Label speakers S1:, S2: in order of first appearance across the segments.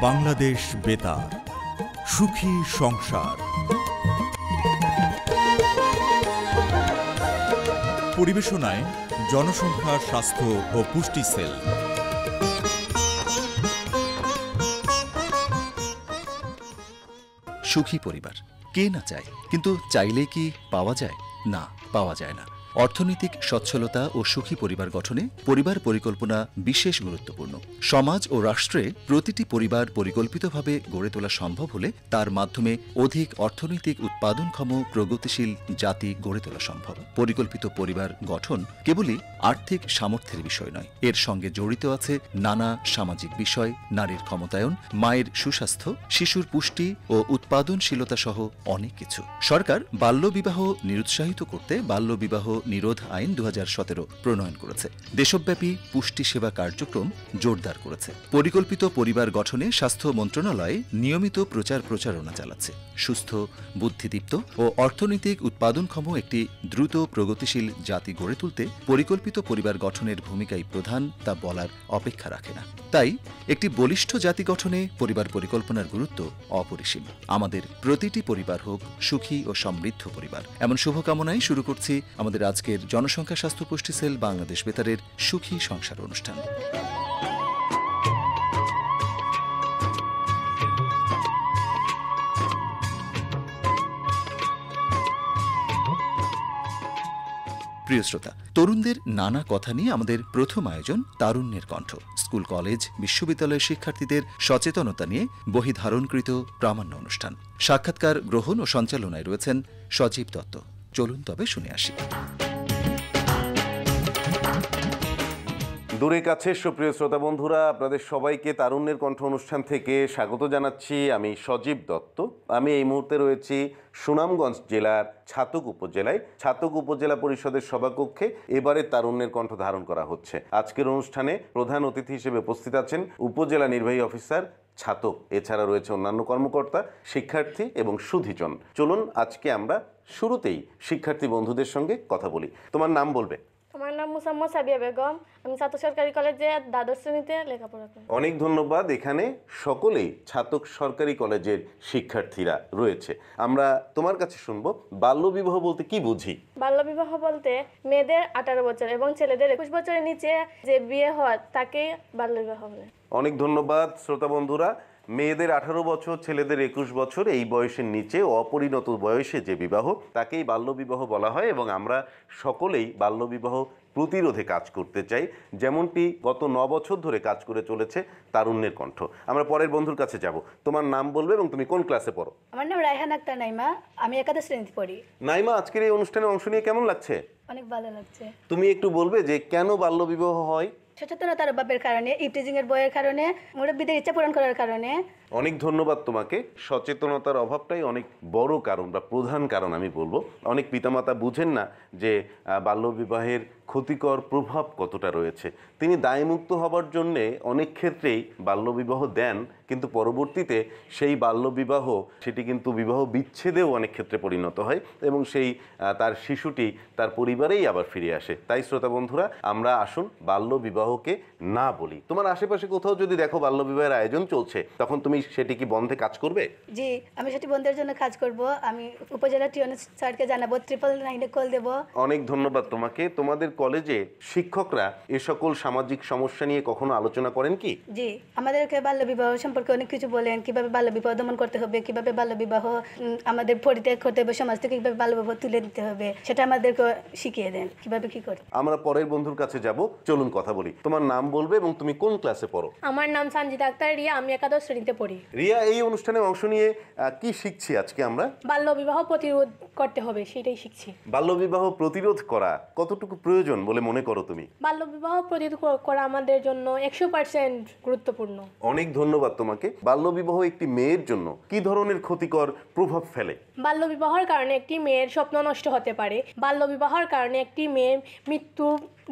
S1: বাংলাদেশ বেতার, সুখী সংসার। পরিবেশনায় জনসংখ্যা, স্বাস্থ্য ও পুষ্টি সেল।
S2: সুখী পরিবার কে না চায়, কিন্তু চাইলে কি পাওয়া যায়? না, পাওয়া যায় না। অর্থনৈতিক সচ্ছলতা ও সুখী পরিবার গঠনে পরিবার পরিকল্পনা বিশেষ গুরুত্বপূর্ণ। সমাজ ও রাষ্ট্রে প্রতিটি পরিবার পরিকল্পিতভাবে গড়ে তোলা সম্ভব হলে তার মাধ্যমে অধিক অর্থনৈতিক উৎপাদনক্ষম প্রগতিশীল জাতি গড়ে তোলা সম্ভব। পরিকল্পিত পরিবার গঠন কেবলই আর্থিক সামর্থ্যের বিষয় নয়, এর সঙ্গে জড়িত আছে নানা সামাজিক বিষয়, নারীর ক্ষমতায়ন, মায়ের সুস্বাস্থ্য, শিশুর পুষ্টি ও উৎপাদনশীলতা সহ অনেক কিছু। সরকার বাল্যবিবাহ নিরুৎসাহিত করতে বাল্যবিবাহ নিরোধ আইন 2017 প্রণয়ন করেছে। দেশব্যাপী পুষ্টি সেবা কার্যক্রম জোরদার করেছে। পরিকল্পিত পরিবার গঠনে স্বাস্থ্য মন্ত্রণালয় নিয়মিত প্রচারণা চালাচ্ছে। সুস্থ, বুদ্ধিদীপ্ত ও অর্থনৈতিক উৎপাদনক্ষম একটি দ্রুত প্রগতিশীল জাতি গড়ে তুলতে পরিকল্পিত পরিবার গঠনের ভূমিকাই প্রধান, তা বলার অপেক্ষা রাখে না। তাই একটি বলিষ্ঠ জাতি গঠনে পরিবার পরিকল্পনার গুরুত্ব অপরিসীম। আমাদের প্রতিটি পরিবার হোক সুখী ও সমৃদ্ধ পরিবার, এমন শুভকামনায় শুরু করছি আমাদের আজকের জনসংখ্যা, স্বাস্থ্য, পুষ্টি সেল বাংলাদেশ বেতারের সুখী সংসার অনুষ্ঠান। প্রিয় শ্রোতা, তরুণদের নানা কথা নিয়ে আমাদের প্রথম আয়োজন তারুণ্যের কণ্ঠ। স্কুল, কলেজ, বিশ্ববিদ্যালয়ের শিক্ষার্থীদের সচেতনতা নিয়ে বহিধারণকৃত প্রামাণ্য অনুষ্ঠান। সাক্ষাৎকার গ্রহণ ও সঞ্চালনায় রয়েছেন সজীব দত্ত। চলুন তবে শুনে আসি।
S3: দূরে কাছে সুপ্রিয় শ্রোতা বন্ধুরা, আপনাদের সবাইকে তারুণ্যের কণ্ঠ অনুষ্ঠান থেকে স্বাগত জানাচ্ছি। আমি সজীব দত্ত। আমি এই মুহূর্তে রয়েছি সুনামগঞ্জ জেলার ছাতক উপজেলায়। ছাতক উপজেলা পরিষদের সভাকক্ষে এবারে তারুণ্যের কণ্ঠ ধারণ করা হচ্ছে। আজকের অনুষ্ঠানে প্রধান অতিথি হিসেবে উপস্থিত আছেন উপজেলা নির্বাহী অফিসার ছাতক। এছাড়া রয়েছে অন্যান্য কর্মকর্তা, শিক্ষার্থী এবং সুধীজন। চলুন আজকে আমরা শুরুতেই শিক্ষার্থী বন্ধুদের সঙ্গে কথা বলি। তোমার নাম বলবে?
S4: আমার নাম মুসাম্মদ সাবিয়া বেগম। আমি ছাতক সরকারি কলেজে দ্বাদশ শ্রেণীতে লেখাপড়া করি।
S3: অনেক ধন্যবাদ। এখানে সকলেই ছাতক সরকারি কলেজের শিক্ষার্থীরা রয়েছে। আমরা তোমার কাছে শুনবো, বাল্যবিবাহ বলতে কি বুঝি?
S4: বাল্যবিবাহ বলতে মেয়েদের 18 বছর এবং ছেলেদের 21 বছরের নিচে যে বিয়ে হয় তাকেই বাল্যবিবাহ বলে।
S3: অনেক ধন্যবাদ শ্রোতা বন্ধুরা। মেয়েদের 18 বছর, ছেলেদের 21 বছর, এই বয়সের নিচে অপরিণত বয়সে যে বিবাহ তাকেই বাল্যবিবাহ বলা হয়। এবং আমরা সকলেই বাল্যবিবাহ প্রতিরোধে কাজ করতে চাই, যেমনটি গত 9 বছর ধরে কাজ করে চলেছে তারুণ্যের কণ্ঠ। আমরা পরের বন্ধুর কাছে যাব। তোমার নাম বলবে এবং তুমি কোন ক্লাসে পড়ো?
S5: আমার নাম রায়হান আক্তার নাইমা। আমি একাদশ শ্রেণীতে পড়ি।
S3: নাইমা, আজকের এই অনুষ্ঠানে অংশ নিয়ে কেমন লাগছে?
S5: অনেক ভালো লাগছে।
S3: তুমি একটু বলবে যে কেন বাল্যবিবাহ হয়?
S5: সচেতনতার অভাবের কারণে, ইভটিজিং এর বইয়ের কারণে, মুরব্বীদের ইচ্ছা পূরণ করার কারণে।
S3: অনেক ধন্যবাদ তোমাকে। সচেতনতার অভাবটাই অনেক বড় কারণ বা প্রধান কারণ আমি বলবো। অনেক পিতামাতা বুঝেন না যে বাল্যবিবাহের ক্ষতিকর প্রভাব কতটা রয়েছে। তিনি দায়মুক্ত হবার জন্যে অনেক ক্ষেত্রেই বাল্যবিবাহ দেন, কিন্তু পরবর্তীতে সেই বাল্যবিবাহ সেটি কিন্তু বিবাহ বিচ্ছেদেও অনেক ক্ষেত্রে পরিণত হয় এবং সেই তার শিশুটি তার পরিবারেই আবার ফিরে আসে। তাই শ্রোতা বন্ধুরা, আমরা আসুন বাল্যবিবাহকে না বলি। তোমার আশেপাশে কোথাও যদি দেখো বাল্যবিবাহের আয়োজন চলছে, তখন তুমি সেটি কি বন্ধে কাজ করবে?
S5: জি, আমি সেটি বন্ধের জন্য কাজ করব। আমি উপজেলা টিউন স্যারকে জানাবো, 999 কল দেব।
S3: অনেক ধন্যবাদ তোমাকে। তোমাদের কলেজে শিক্ষকরা এ সকল সামাজিক সমস্যা নিয়ে কখনো আলোচনা করেন কি?
S5: জি, আমাদেরকে বাল্যবিবাহ সম্পর্কে অনেক কিছু বলেন, কিভাবে বাল্যবিবাহ দমন করতে হবে, কিভাবে বাল্যবিবাহ আমাদের পরিত্যাগ করতে হবে, সমাজ থেকে কিভাবে বাল্যবিবাহ তুলে দিতে হবে, সেটা আমাদেরকে শিখিয়ে দেন কিভাবে কি করতে।
S3: আমরা পরের বন্ধুর কাছে যাব। চলুন কথা বলি। তোমার নাম বলবে এবং তুমি কোন ক্লাসে পড়ো?
S4: আমার নাম সঞ্জিতা আক্তার রিয়া। আমি একাদশ শ্রেণীতে পড়ি।
S3: রিয়া, এই অনুষ্ঠানে অংশ নিয়ে কি শিখছি আজকে আমরা?
S4: বাল্যবিবাহ প্রতিরোধ করতে হবে, সেটাই শিখছি।
S3: বাল্যবিবাহ প্রতিরোধ করা কতটুকু প্রয়োজন বলে মনে করো তুমি?
S4: বাল্যবিবাহ প্রতিরোধ করা আমাদের জন্য 100% গুরুত্বপূর্ণ।
S3: অনেক ধন্যবাদ তোমাকে। বাল্যবিবাহ একটি মেয়ের জন্য কি ধরনের ক্ষতিকর প্রভাব ফেলে?
S4: বাল্যবিবাহের কারণে একটি মেয়ের স্বপ্ন নষ্ট হতে পারে। বাল্যবিবাহের কারণে একটি মেয়ের মৃত্যু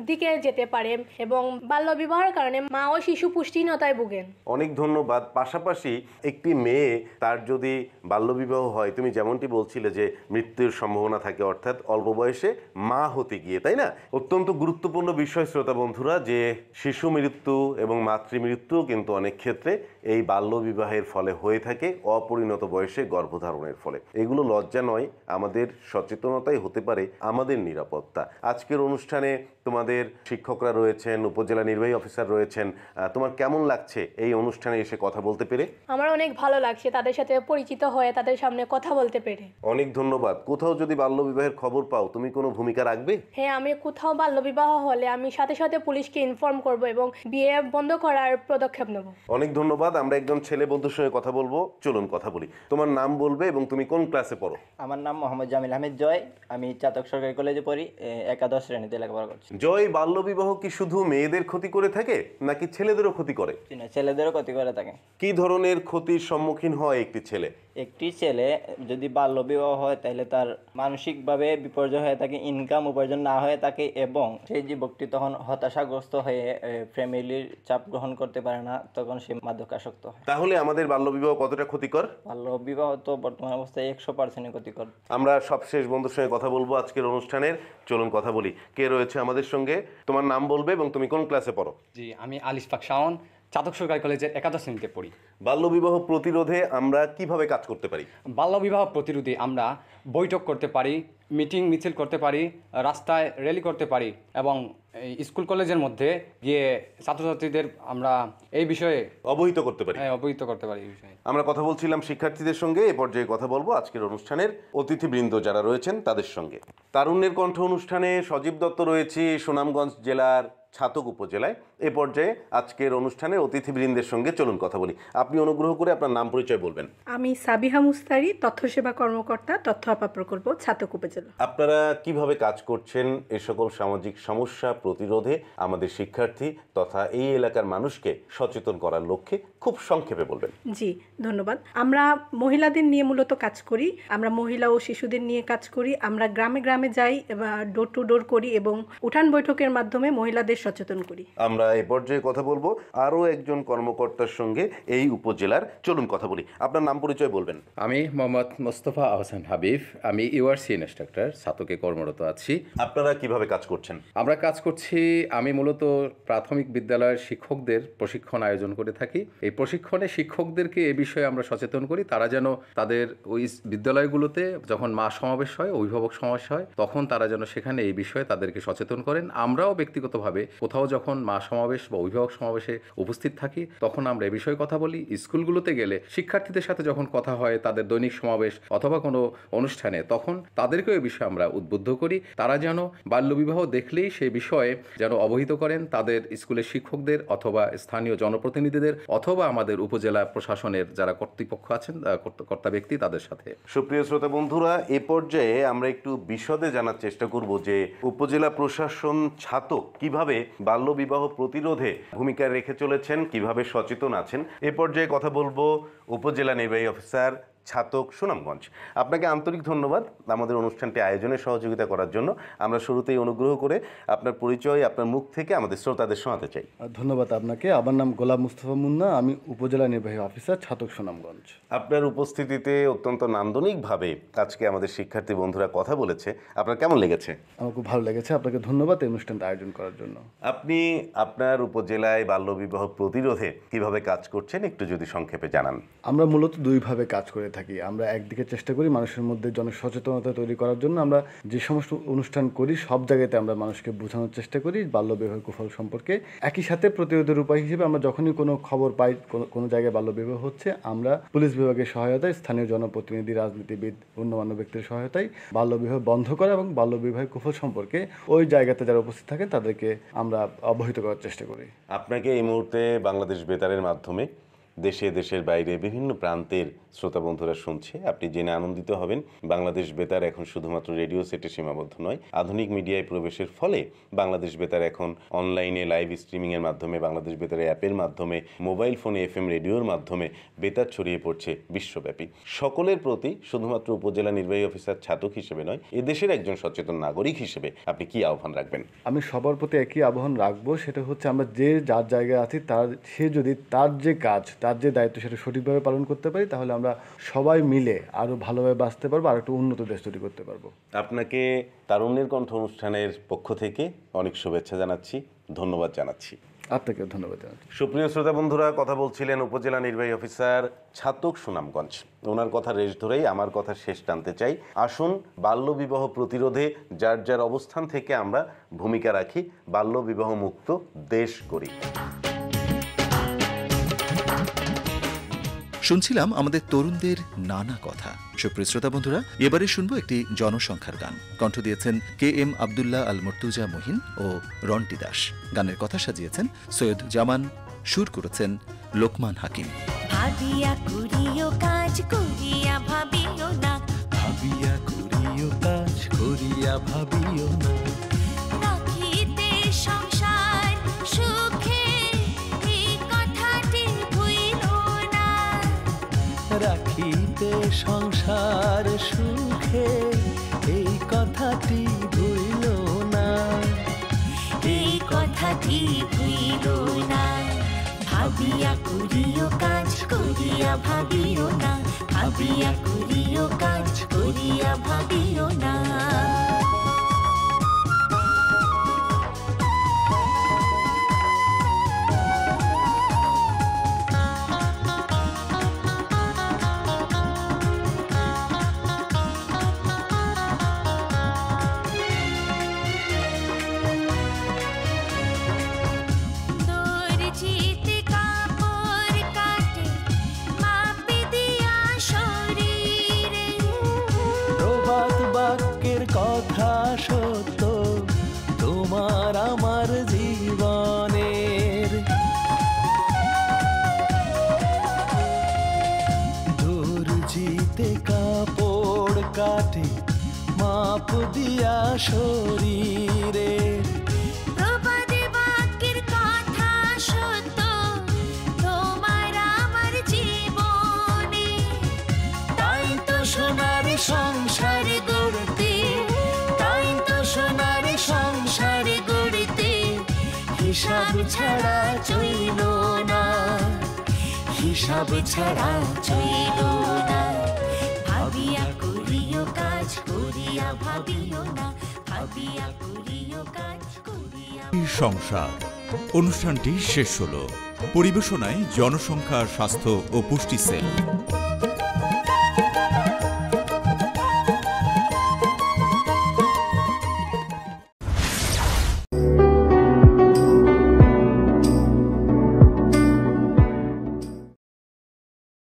S4: দিকে যেতে পারে এবং বাল্যবিবাহের কারণে মা ও শিশু পুষ্টিহীনতায় ভোগেন।
S3: অনেক ধন্যবাদ। পাশাপাশি একটি মেয়ে তার যদি বাল্যবিবাহ হয়, তুমি যেমনটি বলছিলে যে মৃত্যুর সম্ভাবনা থাকে, অর্থাৎ অল্প বয়সে মা হতে গিয়ে, তাই না? অত্যন্ত গুরুত্বপূর্ণ বিষয় শ্রোতা বন্ধুরা, যে শিশু মৃত্যু এবং মাতৃমৃত্যু কিন্তু অনেক ক্ষেত্রে এই বাল্যবিবাহের ফলে হয়ে থাকে, অপরিণত বয়সে গর্ভধারণের ফলে। এগুলো লজ্জা নয়, আমাদের সচেতনতাই হতে পারে আমাদের নিরাপত্তা। আজকের অনুষ্ঠানে তোমাদের শিক্ষকরা রয়েছেন, উপজেলা নির্বাহী অফিসার রয়েছেন, তোমার কেমন লাগছে এই অনুষ্ঠানে এসে কথা বলতে পেরে?
S4: আমার অনেক ভালো লাগছে তাদের সাথে পরিচিত হয়ে তাদের সামনে কথা বলতে পেরে।
S3: অনেক ধন্যবাদ। কোথাও যদি বাল্যবিবাহের খবর পাও, তুমি কোনো ভূমিকা রাখবে?
S4: হ্যাঁ, আমি কোথাও বাল্যবিবাহ হলে আমি সাথে সাথে পুলিশকে ইনফর্ম করব এবং বিয়ে বন্ধ করার পদক্ষেপ নেব।
S3: অনেক ধন্যবাদ। আমরা একজন ছেলে বন্ধুর সঙ্গে কথা বলবো, চলুন কথা বলি। তোমার নাম বলবে এবং তুমি কোন ক্লাসে পড়ো?
S6: আমার নাম মোহাম্মদ জামিল আহমেদ জয়, আমি চাতক সরকারি কলেজে পড়ি, একাদশ শ্রেণীতে লেখাপড়া করছি।
S3: জয়, বাল্যবিবাহ কি শুধু মেয়েদের ক্ষতি করে থাকে নাকি ছেলেদেরও ক্ষতি করে?
S6: ছেলেদেরও ক্ষতি করে থাকে।
S3: কি ধরনের ক্ষতির সম্মুখীন হয় একটি ছেলে?
S6: একটি ছেলে যদি বাল্যবিবাহ হয় তাহলে তার মানসিকভাবে বিপর্যয় হয়ে থাকে, ইনকাম উপার্জন না হয়ে থাকে এবং সেই যুবকটি তখন হতাশাগ্রস্ত হয়ে ফ্যামিলির চাপ গ্রহণ করতে পারে না, তখন সে মাদকাসক্ত হয়।
S3: তাহলে আমাদের বাল্যবিবাহ কতটা ক্ষতিকর?
S6: বাল্যবিবাহ তো বর্তমান অবস্থায় 100% ক্ষতিকর।
S3: আমরা সবশেষ বন্ধুর সঙ্গে কথা বলবো আজকের অনুষ্ঠানের, চলুন কথা বলি। কে রয়েছে আমাদের সঙ্গে? তোমার নাম বলবে এবং তুমি কোন ক্লাসে পড়ো?
S7: জি, আমি আলিশফাক শাওন, চাতক সরকারি কলেজের একাদশ শ্রেণীতে পড়ি।
S3: বাল্যবিবাহ প্রতিরোধে আমরা কিভাবে কাজ করতে পারি?
S7: বাল্যবিবাহ প্রতিরোধে আমরা বৈঠক করতে পারি, মিটিং মিছিল করতে পারি, রাস্তায় র্যালি করতে পারি এবং স্কুল কলেজের মধ্যে গিয়ে ছাত্রছাত্রীদের আমরা এই বিষয়ে
S3: অবহিত করতে পারি।
S7: অবহিত করতে পারি এই বিষয়ে।
S3: আমরা কথা বলছিলাম শিক্ষার্থীদের সঙ্গে, এ পর্যায়ে কথা বলবো আজকের অনুষ্ঠানের অতিথিবৃন্দ যারা রয়েছেন তাদের সঙ্গে। তারুণ্যের কণ্ঠ অনুষ্ঠানে সজীব দত্ত রয়েছি সুনামগঞ্জ জেলার ছাতক উপজেলায়। এ পর্যায়ে আজকের অনুষ্ঠানের অতিথিবৃন্দের সঙ্গে চলুন কথা বলি। আপনি অনুগ্রহ করে আপনার নাম পরিচয় বলবেন।
S8: আমি সাবিহা মুস্তারি, তথ্য সেবা কর্মকর্তা, তথ্য আপা প্রকল্প, ছাতক উপজেলা।
S3: আপনারা কিভাবে কাজ করছেন এই সকল সামাজিক সমস্যা প্রতিরোধে আমাদের শিক্ষার্থী তথা এই এলাকার মানুষকে সচেতন করার লক্ষ্যে খুব সংক্ষেপে বলবেন।
S8: জি, ধন্যবাদ। আমরা মহিলাদের নিয়ে মূলত কাজ করি, আমরা মহিলা ও শিশুদের নিয়ে কাজ করি। আমরা গ্রামে গ্রামে যাই, ডোর টু ডোর করি এবং উঠান বৈঠকের মাধ্যমে মহিলাদের সচেতন করি।
S3: আমরা এ পর্যায়ে কথা বলবো আরও একজন কর্মকর্তার সঙ্গে এই উপজেলার, চলুন কথা বলি। আপনার নাম পরিচয় বলবেন।
S9: আমি মোহাম্মদ মোস্তফা আহসান হাবিব, আমি ইউআরসি ইনস্ট্রাক্টর, ছাতকে কর্মরত আছি।
S3: আপনারা কিভাবে কাজ করছেন?
S9: আমরা কাজ করছি, আমি মূলত প্রাথমিক বিদ্যালয়ের শিক্ষকদের প্রশিক্ষণ আয়োজন করে থাকি। এই প্রশিক্ষণে শিক্ষকদেরকে এ বিষয়ে আমরা সচেতন করি, তারা যেন তাদের ওই বিদ্যালয়গুলোতে যখন মা সমাবেশ হয়, অভিভাবক সমাবেশ হয়, তখন তারা যেন সেখানে এই বিষয়ে তাদেরকে সচেতন করেন। আমরাও ব্যক্তিগতভাবে কোথাও যখন মা সমাবেশ বা অভিভাবক সমাবেশে উপস্থিত থাকি তখন আমরা এ বিষয়ে কথা বলি। স্কুলগুলোতে গেলে শিক্ষার্থীদের সাথে যখন কথা হয়, তাদের দৈনিক সমাবেশ অথবা কোনো অনুষ্ঠানে, তখন তাদেরকেও এই বিষয়ে আমরা উদ্বুদ্ধ করি, তারা যেন বাল্যবিবাহ দেখলেই সেই বিষয়ে যেন অবহিত করেন তাদের স্কুলের শিক্ষকদের অথবা স্থানীয় জনপ্রতিনিধিদের অথবা আমাদের উপজেলা প্রশাসনের যারা কর্তৃপক্ষ আছেন, কর্তা ব্যক্তি, তাদের সাথে।
S3: সুপ্রিয় শ্রোতা বন্ধুরা, এ পর্যায়ে আমরা একটু বিশদে জানার চেষ্টা করব যে উপজেলা প্রশাসন ছাতক কিভাবে বাল্যবিবাহ প্রতিরোধে ভূমিকা রেখে চলেছেন, কিভাবে সচেতন আছেন। এ পর্যায়ে কথা বলবো উপজেলা নির্বাহী অফিসার ছাতক সুনামগঞ্জ। আপনাকে আন্তরিক ধন্যবাদ আমাদের অনুষ্ঠানটি আয়োজনে সহযোগিতা করার জন্য। আমরা শুরুতেই অনুগ্রহ করে আপনার পরিচয় আপনার মুখ থেকে আমাদের শ্রোতাদের শোনাতে চাই।
S10: ধন্যবাদ আপনাকে। আমার নাম গোলাম মুস্তফা মুন্না, আমি উপজেলা নির্বাহী অফিসার, ছাতক সুনামগঞ্জ।
S3: আপনার উপস্থিতিতে অত্যন্ত নান্দনিকভাবে আজকে আমাদের শিক্ষার্থী বন্ধুরা কথা বলেছে, আপনার কেমন লেগেছে?
S10: আমার খুব ভালো লেগেছে। আপনাকে ধন্যবাদ এই অনুষ্ঠানটা আয়োজন করার জন্য।
S3: আপনি আপনার উপজেলায় বাল্যবিবাহ প্রতিরোধে কিভাবে কাজ করছেন একটু যদি সংক্ষেপে জানান।
S10: আমরা মূলত দুইভাবে কাজ করে থাকি। আমরা একদিকে চেষ্টা করি মানুষের মধ্যে জনসচেতনতা তৈরি করার জন্য। আমরা যে সমস্ত অনুষ্ঠান করি সব জায়গাতে আমরা মানুষকে বোঝানোর চেষ্টা করি বাল্যবিবাহের কুফল সম্পর্কে। একই সাথে প্রতিরোধের উপায় হিসেবে আমরা যখনই কোনো খবর পাই কোনো জায়গায় বাল্যবিবাহ হচ্ছে, আমরা পুলিশ বিভাগের সহায়তায়, স্থানীয় জনপ্রতিনিধি, রাজনীতিবিদ, গণ্যমান্য ব্যক্তির সহায়তায় বাল্যবিবাহ বন্ধ করা এবং বাল্যবিবাহের কুফল সম্পর্কে ওই জায়গাতে যারা উপস্থিত থাকেন তাদেরকে আমরা অবহিত করার চেষ্টা করি।
S3: আপনাকে এই মুহূর্তে বাংলাদেশ বেতারের মাধ্যমে দেশে দেশের বাইরে বিভিন্ন প্রান্তের শ্রোতা বন্ধুরা শুনছে। আপনি জেনে আনন্দিত হবেন বাংলাদেশ বেতার এখন শুধুমাত্র রেডিও সেটে সীমাবদ্ধ নয়। আধুনিক মিডিয়ায় প্রবেশের ফলে বাংলাদেশ বেতার এখন অনলাইনে লাইভ স্ট্রিমিংয়ের মাধ্যমে, বাংলাদেশ বেতারের অ্যাপের মাধ্যমে, মোবাইল ফোনে FM রেডিওর মাধ্যমে বেতার ছড়িয়ে পড়ছে বিশ্বব্যাপী। সকলের প্রতি শুধুমাত্র উপজেলা নির্বাহী অফিসার ছাতক হিসেবে নয়, এদেশের একজন সচেতন নাগরিক হিসেবে আপনি কি আহ্বান রাখবেন?
S10: আমি সবার প্রতি একই আহ্বান রাখবো, সেটা হচ্ছে আমরা যে যার জায়গায় আছি সে যদি তার যে কাজ, তার যে দায়িত্ব সেটা সঠিকভাবে পালন করতে পারি, তাহলে আমরা সবাই মিলে আরও ভালোভাবে বাঁচতে পারবো, আর একটা উন্নত দেশ তৈরি করতে পারবো।
S3: আপনাকে তারুণ্যের কণ্ঠ অনুষ্ঠানের পক্ষ থেকে অনেক শুভেচ্ছা জানাচ্ছি, ধন্যবাদ জানাচ্ছি।
S10: আপনাকেও ধন্যবাদ জানাচ্ছি।
S3: সুপ্রিয় শ্রোতা বন্ধুরা, কথা বলছিলেন উপজেলা নির্বাহী অফিসার ছাতক সুনামগঞ্জ। ওনার কথা রেশ ধরেই আমার কথা শেষ টানতে চাই। আসুন বাল্যবিবাহ প্রতিরোধে যার যার অবস্থান থেকে আমরা ভূমিকা রাখি, বাল্যবিবাহ মুক্ত দেশ গড়ি।
S2: শুনছিলাম আমাদের তরুণদের নানা কথা। সুপ্রিয় শ্রোতা বন্ধুরা, এবারে শুনবো একটি জনসংখ্যার গান। কণ্ঠ দিয়েছেন KM আব্দুল্লাহ আল মর্তুজা মহিন ও রন্টি দাস। গানের কথা সাজিয়েছেন সৈয়দ জামান, সুর করেছেন লোকমান হাকিম।
S11: ভাবিয়া করিও কাজ করিয়া ভাবিও না,
S12: ভাবিয়া করিও কাজ করিয়া ভাবিও না,
S11: রাখিতে সংসার সুখে এই কথাটি ভুলিও না,
S12: রাখিতে সংসার সুখে এই কথাটি ভুলিল না,
S11: এই কথাটি ভুলিও না। ভাবিয়া করিও কাজ করিয়া ভাবিও না, ভাবিয়া করিও কাজ করিয়া ভাবিও না।
S12: কথা সত্য তোমার আমার জীবনের, দর্জিতে কাপড় কাটে মাপ দিয়া শরীরে,
S11: প্রবাদে বাক্যের কথা সত্য তোমার আমার জীবনে,
S12: তাই তো সোনার সংসার গড়তে, তাই তো সোনার সংসার গড়তে হিসাব ছাড়া চইল না, হিসাব ছাড়া চইল না।
S11: ভাবিয়া করিও কাজ করিয়া ভাবিও না, ভাবিয়া করিও কাজ করিয়া।
S1: সংসার অনুষ্ঠানটি শেষ হলো। পরিবেশনায় জনসংখ্যা, স্বাস্থ্য ও পুষ্টি সেল।